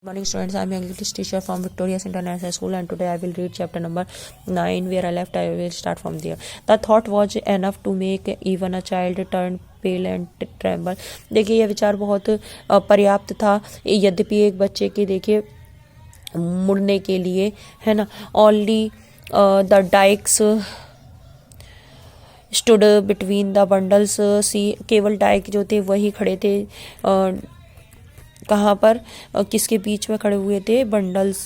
Morning students, I am English teacher from Victorious International School and today I will read chapter number 9 where I left. I will start from there. The thought was enough to make even a child turn pale and tremble. देखिए यह विचार बहुत पर्याप्त था, यद्यपि एक बच्चे के देखिए मुड़ने के लिए है ना. Only the dykes stood between the bundles. सी केवल डाइक जो थे वही खड़े थे. कहाँ पर किसके बीच में खड़े हुए थे? बंडल्स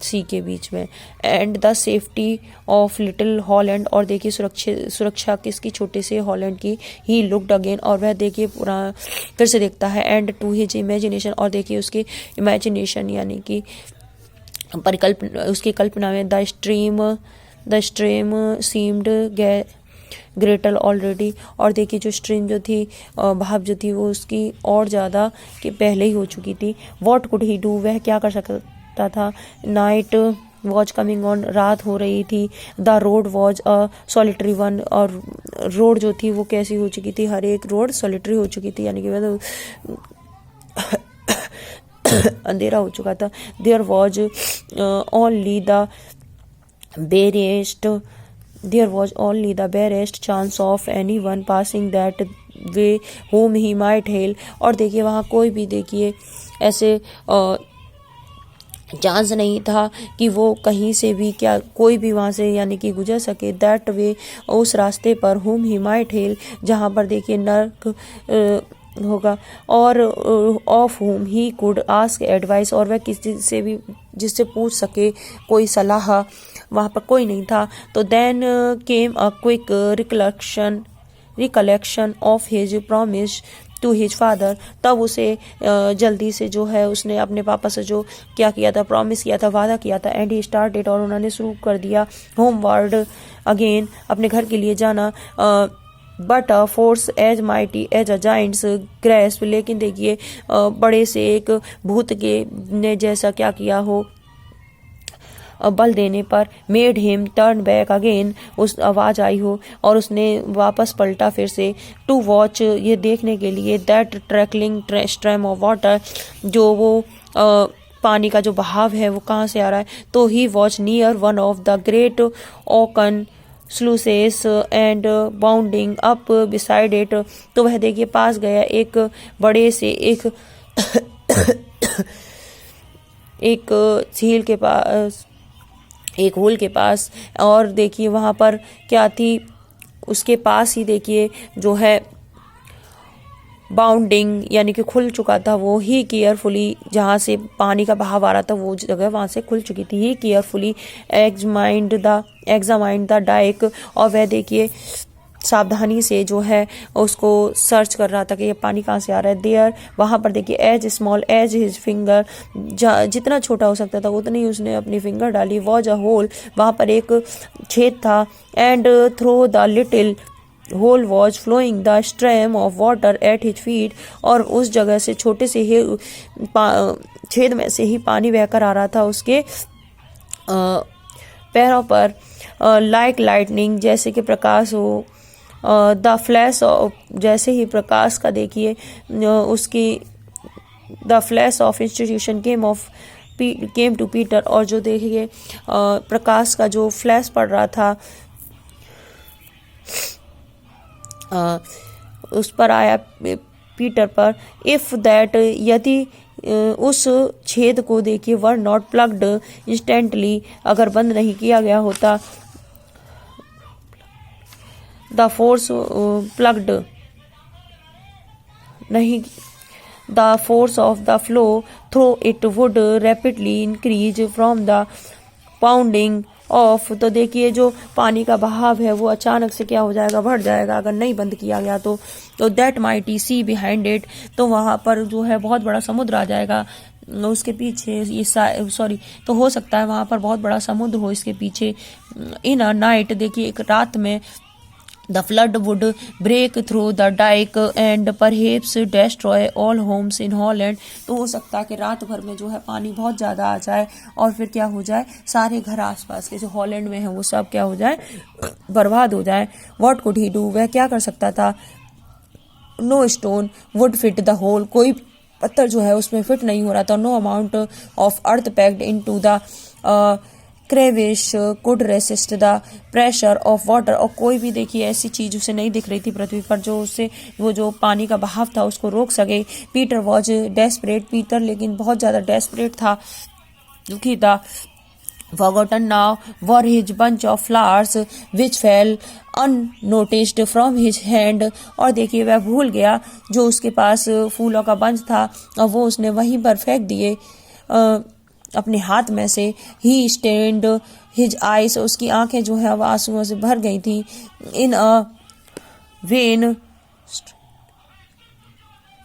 सी के बीच में. And the safety of little Holland, और देखिए सुरक्षा किसकी? छोटे से हॉलैंड की. ही लुक्ड अगेन, और वह देखिए पूरा फिर से देखता है. एंड टू हिज इमेजिनेशन, और देखिए उसकी इमेजिनेशन यानी कि उसकी कल्पना में the stream seemed greater already, और देखिए जो स्ट्रीम जो थी भाप जो थी वो उसकी और ज़्यादा कि पहले ही हो चुकी थी. वॉट कुड ही डू, वह क्या कर सकता था? नाइट वॉज कमिंग ऑन, रात हो रही थी. The road was a solitary one, और रोड जो थी वो कैसी हो चुकी थी? हर एक रोड सॉलिटरी हो चुकी थी, यानी कि मतलब अंधेरा हो चुका था. There was only the barest chance of anyone passing that way whom he might hail, और देखिए वहाँ कोई भी देखिए ऐसे चांस नहीं था कि वो कहीं से भी क्या कोई भी वहाँ से यानी कि गुजर सके. दैट वे, उस रास्ते पर. whom he might hail, जहाँ पर देखिए नर्क होगा. और of whom he could ask advice, और वह किसी से भी जिससे पूछ सके कोई सलाह, वहाँ पर कोई नहीं था. तो then came a quick recollection of his promise to his father, तब उसे जल्दी से जो है उसने अपने पापा से जो क्या किया था, प्रॉमिस किया था, वादा किया था. एंड ही स्टार्टेड, और उन्होंने शुरू कर दिया. होमवर्ड अगेन, अपने घर के लिए जाना. But a force as mighty as a giant's grasp, लेकिन देखिए बड़े से एक भूत के ने जैसा क्या किया हो बल देने पर. Made him turn back again, उस आवाज़ आई हो और उसने वापस पलटा फिर से. टू वॉच, ये देखने के लिए. दैट ट्रैकलिंग स्ट्रीम ऑफ वाटर, जो वो पानी का जो बहाव है वो कहाँ से आ रहा है? तो he watch near one of the great oaken sluices and bounding up beside it, तो वह देखिए पास गया एक बड़े से एक झील के पास, एक होल के पास. और देखिए वहाँ पर क्या थी? उसके पास ही देखिए जो है बाउंडिंग यानी कि खुल चुका था वो. ही केयरफुली, जहाँ से पानी का बहाव आ रहा था वो जगह वहाँ से खुल चुकी थी. ही केयरफुली एग्जामाइंड द डाइक, और वह देखिए सावधानी से जो है उसको सर्च कर रहा था कि ये पानी कहाँ से आ रहा है. देयर, वहाँ पर देखिए as small as his finger, जितना छोटा हो सकता था उतनी उसने अपनी फिंगर डाली. वॉज अ होल, वहाँ पर एक छेद था. And through the little hole was flowing the stream of water at his feet, और उस जगह से छोटे से ही छेद में से ही पानी बहकर आ रहा था उसके पैरों पर. लाइक लाइटनिंग, जैसे कि प्रकाश हो. द फ्लैश ऑफ, जैसे ही प्रकाश का देखिए उसकी the flash of institution came to Peter, और जो देखिए प्रकाश का जो फ्लैश पड़ रहा था उस पर आया पीटर पर. इफ दैट, यदि उस छेद को देखिए वर नॉट प्लग्ड इंस्टेंटली, अगर बंद नहीं किया गया होता. द फोर्स प्लग्ड नहीं, the force of the flow through it would rapidly increase from the pounding of, तो देखिए जो पानी का बहाव है वो अचानक से क्या हो जाएगा? बढ़ जाएगा अगर नहीं बंद किया गया तो. That mighty see behind it, तो वहाँ पर जो है बहुत बड़ा समुद्र आ जाएगा उसके पीछे. ये तो हो सकता है वहाँ पर बहुत बड़ा समुद्र हो इसके पीछे. इन अ नाइट, देखिए एक रात में. The flood would break through the dike and perhaps destroy all homes in Holland, तो हो सकता है कि रात भर में जो है पानी बहुत ज़्यादा आ जाए और फिर क्या हो जाए? सारे घर आसपास के जो हॉलैंड में हैं वो सब क्या हो जाए? बर्बाद हो जाए. What could he do, वह क्या कर सकता था? No stone would fit the hole, कोई पत्थर जो है उसमें फिट नहीं हो रहा था। No amount of earth packed into the crevice could resist the pressure of water. और कोई भी देखिए ऐसी चीज उसे नहीं दिख रही थी पृथ्वी पर जो उससे वो जो पानी का बहाव था उसको रोक सके। पीटर वॉज डेस्परेट, पीटर लेकिन बहुत ज्यादा डेस्परेट था, दुखी था। Forgotten now were his bunch of flowers which fell unnoticed from his hand। और देखिए वह भूल गया जो उसके पास फूलों का बंच था और वो उसने वहीं पर फेंक दिए अपने हाथ में से। He stained his eyes, उसकी आंखें जो है वह आंसुओं से भर गई थी। In a vain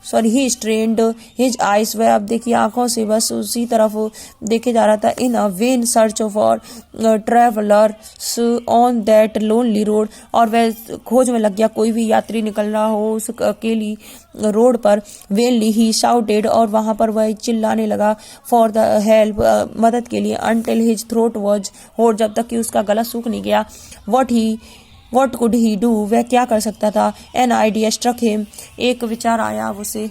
he strained his eyes, वह अब देखिए आंखों से बस उसी तरफ देखे जा रहा था। In a vain search for travellers on that lonely road, और वह खोज में लग गया कोई भी यात्री निकल रहा हो उस अकेली रोड पर। वेनली ही शाउटेड, और वहां पर वह चिल्लाने लगा फॉर द हेल्प, मदद के लिए। अनटिल हिज थ्रोट वॉज होट, जब तक कि उसका गला सूख नहीं गया। What could he do, वह क्या कर सकता था। An idea struck him, एक विचार आया उसे।